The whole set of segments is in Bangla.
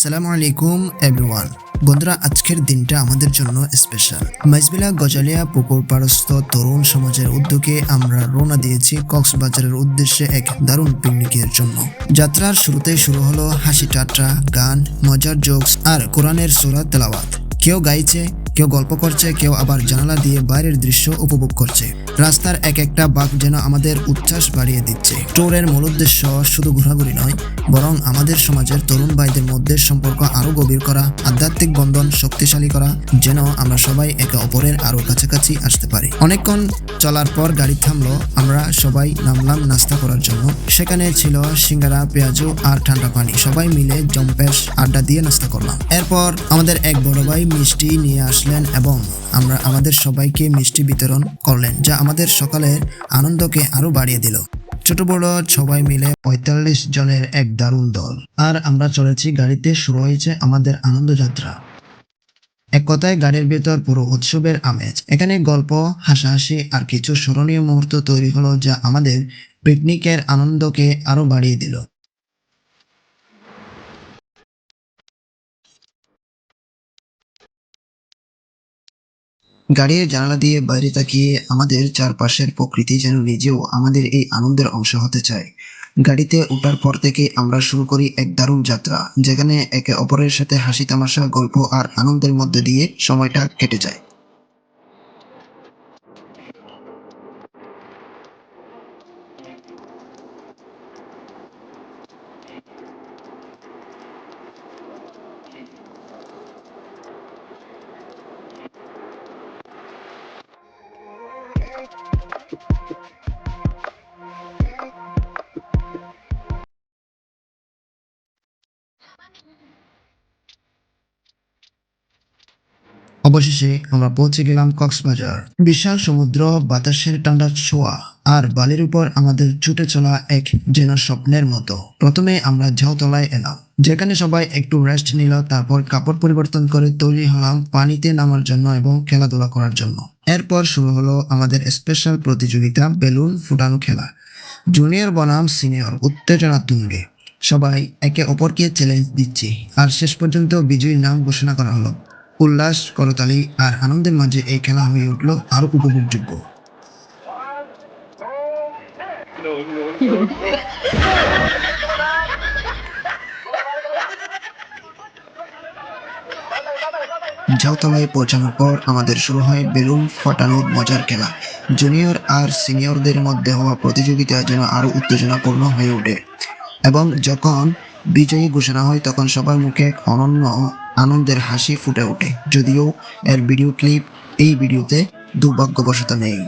আসসালামু আলাইকুম এভরিওয়ান। বন্ধুরা, আজকের দিনটা আমাদের জন্য স্পেশাল। মাইজবিলা গজালিয়া পুকুর পাড়স্থ তরুণ সমাজের উদ্যোগে আমরা রওনা দিয়েছি কক্সবাজারের উদ্দেশ্যে এক দারুণ পিকনিকের জন্য। যাত্রার শুরুতেই শুরু হলো হাসি ঠাট্টা, গান, মজার জোকস আর কোরআনের সূরা তেলাওয়াত। কেউ গাইছে, কেউ গল্প করছে, কেউ আবার জানালা দিয়ে বাইরের দৃশ্য উপভোগ করছে। রাস্তার এক একটা বাঁক যেন আমাদের উচ্ছ্বাস বাড়িয়ে দিচ্ছে। ট্যুরের মূল উদ্দেশ্য শুধু ঘোরাঘুরি নয়, বরং আমাদের সমাজের তরুণ ভাইদের মধ্যে সম্পর্ক আরো গভীর করা, আধ্যাত্মিক বন্ধন শক্তিশালী করা, যেন আমরা সবাই একে অপরের আরো কাছাকাছি আসতে পারি। অনেকক্ষণ চলার পর গাড়ি থামলো, আমরা সবাই নামলাম নাস্তা করার জন্য। সেখানে ছিল সিঙ্গারা, পেঁয়াজু আর ঠান্ডা পানি। সবাই মিলে জম্পেশ আড্ডা দিয়ে নাস্তা করলাম। এরপর আমাদের এক বড় ভাই মিষ্টি নিয়ে আসলেন এবং আমরা আমাদের সবাইকে মিষ্টি বিতরণ করলেন, যা আমাদের সকালের আনন্দকে আরো বাড়িয়ে দিল। ছোট বড় সবাই মিলে ৪৫ জনের এক দারুণ দল। আর আমরা চলেছি গাড়িতে। শুরু হয়েছে আমাদের আনন্দ যাত্রা। এক কথায় গাড়ির ভেতর পুরো উৎসবের আমেজ। এখানে গল্প, হাসাহাসি আর কিছু স্মরণীয় মুহূর্ত তৈরি হলো, যা আমাদের পিকনিকের আনন্দকে আরো বাড়িয়ে দিল। গাড়ির জানালা দিয়ে বাইরে তাকিয়ে আমাদের চারপাশের প্রকৃতি যেন নিজেও আমাদের এই আনন্দের অংশ হতে চায়। গাড়িতে ওঠার পর থেকে আমরা শুরু করি এক দারুণ যাত্রা, যেখানে একে অপরের সাথে হাসি তামাশা, গল্প আর আনন্দের মধ্যে দিয়ে সময়টা কেটে যায়। অবশেষে আমরা পৌঁছে গেলাম কক্সবাজার। বিশাল সমুদ্র, বাতাসের ঠান্ডা ছোঁয়া আর বালির উপর আমাদের ছুটে চলা এক যেন স্বপ্নের মতো। প্রথমে আমরা ঝাউতলায় এলাম, যেখানে সবাই একটু রেস্ট নিল। তারপর কাপড় পরিবর্তন করে তৈরি হলাম পানিতে নামার জন্য এবং খেলাধুলা করার জন্য। এরপর শুরু হলো আমাদের স্পেশাল প্রতিযোগিতা, বেলুন ফুটানো খেলা। জুনিয়র বনাম সিনিয়র, উত্তেজনা তুঙ্গে। সবাই একে অপরকে চ্যালেঞ্জ দিচ্ছি, আর শেষ পর্যন্ত বিজয়ীর নাম ঘোষণা করা হলো। উল্লাস, করতালি আর আনন্দের মাঝে এই খেলা হয়ে উঠল আরো উপভোগযোগ্য। ঝাউতলায় পৌঁছানোর পর আমাদের শুরু হয় বেলুন ফাটানোর মজার খেলা। জুনিয়র আর সিনিয়রদের মধ্যে হওয়া প্রতিযোগিতা যেন আরো উত্তেজনাপূর্ণ হয়ে ওঠে, এবং যখন বিজয়ী ঘোষণা হয় তখন সবার মুখে এক অনন্য আনন্দের হাসি ফুটে ওঠে। যদিও এর ভিডিও ক্লিপ এই ভিডিওতে দুর্ভাগ্যবশত নেই।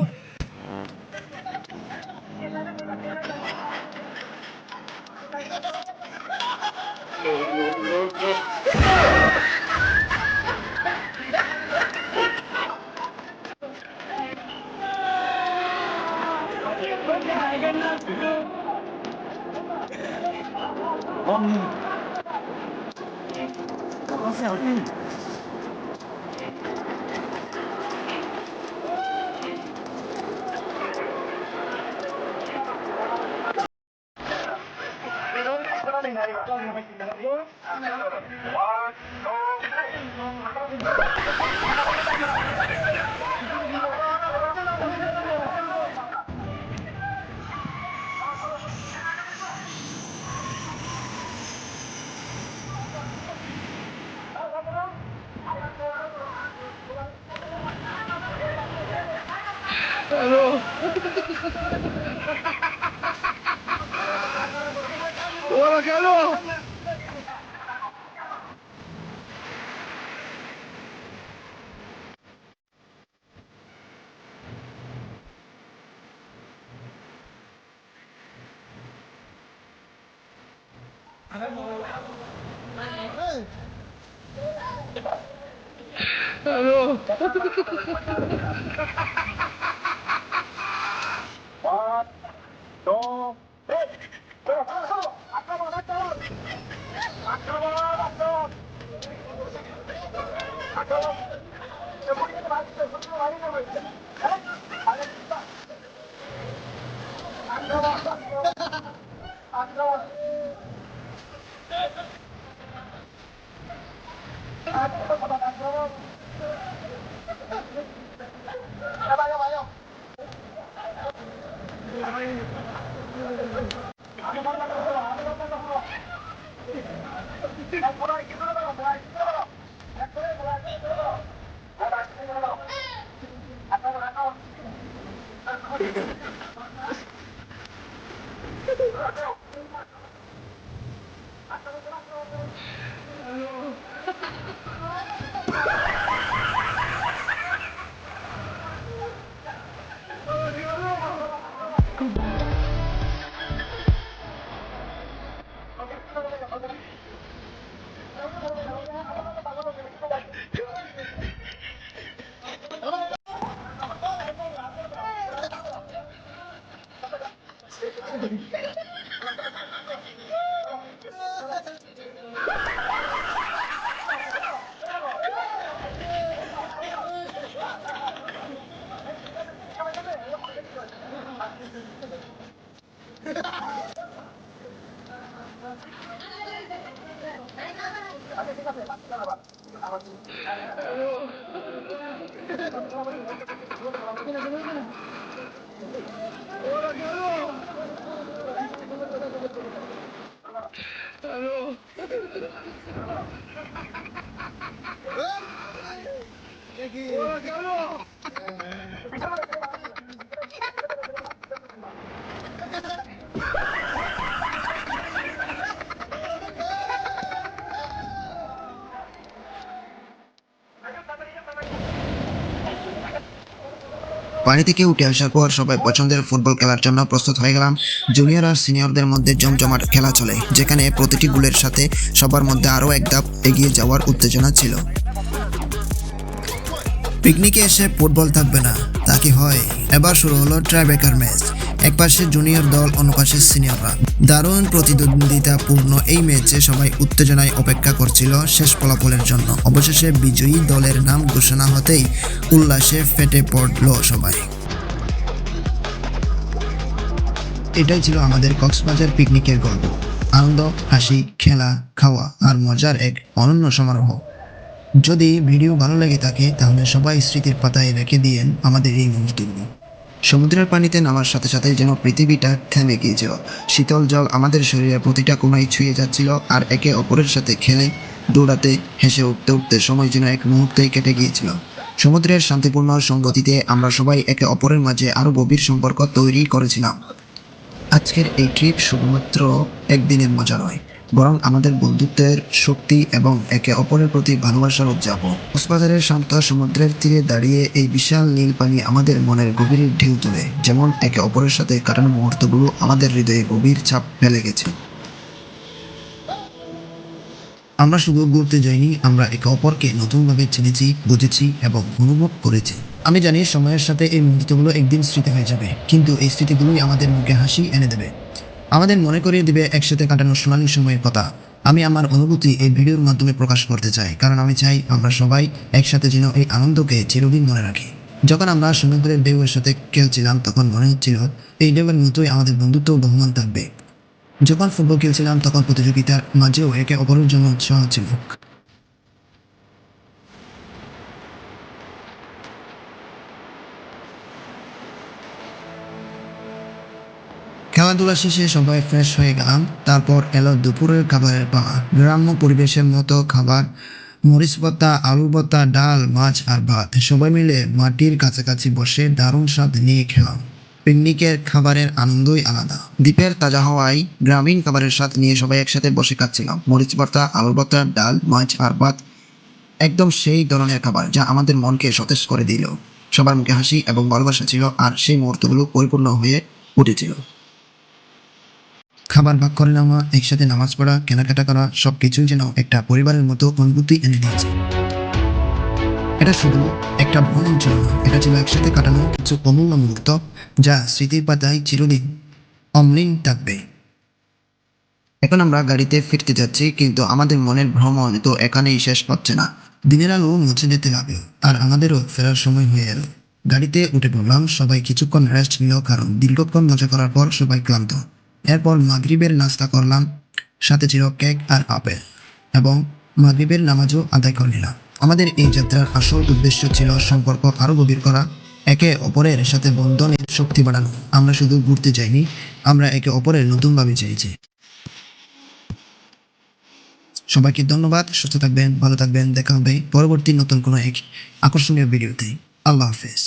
পানি থেকে উঠে আসার পর সবাই পছন্দের ফুটবল খেলার জন্য প্রস্তুত হয়ে গেলাম। জুনিয়র আর সিনিয়রদের মধ্যে জমজমাট খেলা চলে, যেখানে প্রতিটি গোলের সাথে সবার মধ্যে আরও এক ধাপ এগিয়ে যাওয়ার উত্তেজনা ছিল। পিকনিকে এসে ফুটবল থাকবে না, তা কি হয়? এবার শুরু হলো ট্রাইব্রেকার ম্যাচ। এক পাশে জুনিয়র দল, অন্য পাশে সিনিয়ররা। দারুণ প্রতিদ্বন্দ্বিতাপূর্ণ এই ম্যাচে সবাই উত্তেজনায় অপেক্ষা করছিল শেষ ফলাফলের জন্য। অবশেষে বিজয়ী দলের নাম ঘোষণা হতেই উল্লাসে ফেটে পড়ল সবাই। এটাই ছিল আমাদের কক্সবাজার পিকনিকের গল্প। আনন্দ, হাসি, খেলা, খাওয়া আর মজার এক অনন্য সমারোহ। যদি ভিডিও ভালো লেগে থাকে তাহলে সবাই স্মৃতির পাতায় রেখে দিয়েন আমাদের এই মুহূর্তগুলো। সমুদ্রের পানিতে নামার সাথে সাথে যেন পৃথিবীটা থেমে গিয়েছিল। শীতল জল আমাদের শরীরে প্রতিটা কোণায় ছুঁয়ে যাচ্ছিল, আর একে অপরের সাথে খেলে, দৌড়াতে, হেসে উঠতে উঠতে সময় যেন এক মুহূর্তেই কেটে গিয়েছিল। সমুদ্রের শান্তিপূর্ণ সঙ্গতিতে আমরা সবাই একে অপরের মাঝে আরও গভীর সম্পর্ক তৈরি করেছিলাম। আজকের এই ট্রিপ শুধুমাত্র একদিনের মজা নয়, বরং আমাদের বন্ধুত্বের শক্তি এবং একে অপরের প্রতি ভালোবাসার উদযাপন। কক্সবাজারের শান্ত সমুদ্রের তীরে দাঁড়িয়ে এই বিশাল নীল পানি আমাদের মনের গভীর ঢেউ তোলে। যেমন একে অপরের সাথে কাটানো মুহূর্তগুলো আমাদের হৃদয়ে গভীর ছাপ ফেলে গেছে। আমরা শুধু ঘুরতে যাইনি, আমরা একে অপরকে নতুনভাবে চিনেছি, বুঝেছি এবং অনুভব করেছি। আমি জানি সময়ের সাথে এই মুহূর্তগুলো একদিন স্মৃতি হয়ে যাবে, কিন্তু এই স্মৃতিগুলোই আমাদের মুখে হাসি এনে দেবে, আমাদের মনে করিয়ে দিবে একসাথে কাটানো সোনালী সময়ের কথা। আমি আমার অনুভূতি এই ভিডিওর মাধ্যমে প্রকাশ করতে চাই, কারণ আমি চাই আমরা সবাই একসাথে যেন এই আনন্দকে চিরদিন মনে রাখি। যখন আমরা সমুদ্রের ঢেউয়ের সাথে খেলছিলাম তখন মনে হচ্ছিল এই ঢেউয়ের মতোই আমাদের বন্ধুত্ব বহমান থাকবে। যখন ফুটবল খেলছিলাম তখন প্রতিযোগিতার মাঝেও একে অপরের জন্য উৎসাহ ছিল। খেলাধুলা শেষে সবাই ফ্রেশ হয়ে গেলাম। তারপর এলো দুপুরের খাবারের পালা। গ্রাম্য পরিবেশের মতো খাবার, মরিচ ভর্তা, আলু ভর্তা, ডাল, মাছ আর ভাত। সবাই মিলে মাটির কাছাকাছি বসে দারুণ স্বাদ নিয়ে খেলাম। পিকনিকের খাবারের আনন্দই আলাদা। দ্বীপের তাজা হাওয়ায় গ্রামীণ খাবারের স্বাদ নিয়ে সবাই একসাথে বসে খাচ্ছিলাম। মরিচ ভর্তা, আলু ভর্তা, ডাল, মাছ আর ভাত, একদম সেই ধরনের খাবার যা আমাদের মনকে সতেজ করে দিল। সবার মুখে হাসি এবং ভালোবাসা ছিল, আর সেই মুহূর্তগুলো পরিপূর্ণ হয়ে উঠেছিল। খাবার ভাগ করে নেওয়া, একসাথে নামাজ পড়া, কেনাকাটা করা, সবকিছুই যেন একটা পরিবারের মতো অনুভূতি এনে দিয়েছে। এটা শুধু একটা ভ্রমণ ছিল না, এটা ছিল একসাথে কাটানো কিছু অমূল্য মুহূর্ত, যা স্মৃতির পাতায় চিরদিন অমলিন থাকবে। এখন আমরা গাড়িতে ফিরতে যাচ্ছি, কিন্তু আমাদের মনের ভ্রমণ তো এখানেই শেষ হচ্ছে না। দিনের আলো মুছে যেতে লাগলো, আর আমাদেরও ফেরার সময় হয়ে এলো। গাড়িতে উঠে পড়লাম, সবাই কিছুক্ষণ রেস্ট নিল, কারণ দীর্ঘক্ষণ মজা করার পর সবাই ক্লান্ত। এরপর মাগরিবের নাস্তা করলাম, সাথে ছিল কেক আর আপেল, এবং মাগরিবের নামাজও আদায় করে নিলাম। আমাদের এই যাত্রার আসল উদ্দেশ্য ছিল সম্পর্ক আরো গভীর করা, একে অপরের সাথে বন্ধনের শক্তি বাড়ানো। আমরা শুধু ঘুরতে যাইনি, আমরা একে অপরের নতুনভাবে চেয়েছি। সবাইকে ধন্যবাদ। সুস্থ থাকবেন, ভালো থাকবেন। দেখা হবে পরবর্তী নতুন কোনো এক আকর্ষণীয় ভিডিওতে। আল্লাহ হাফেজ।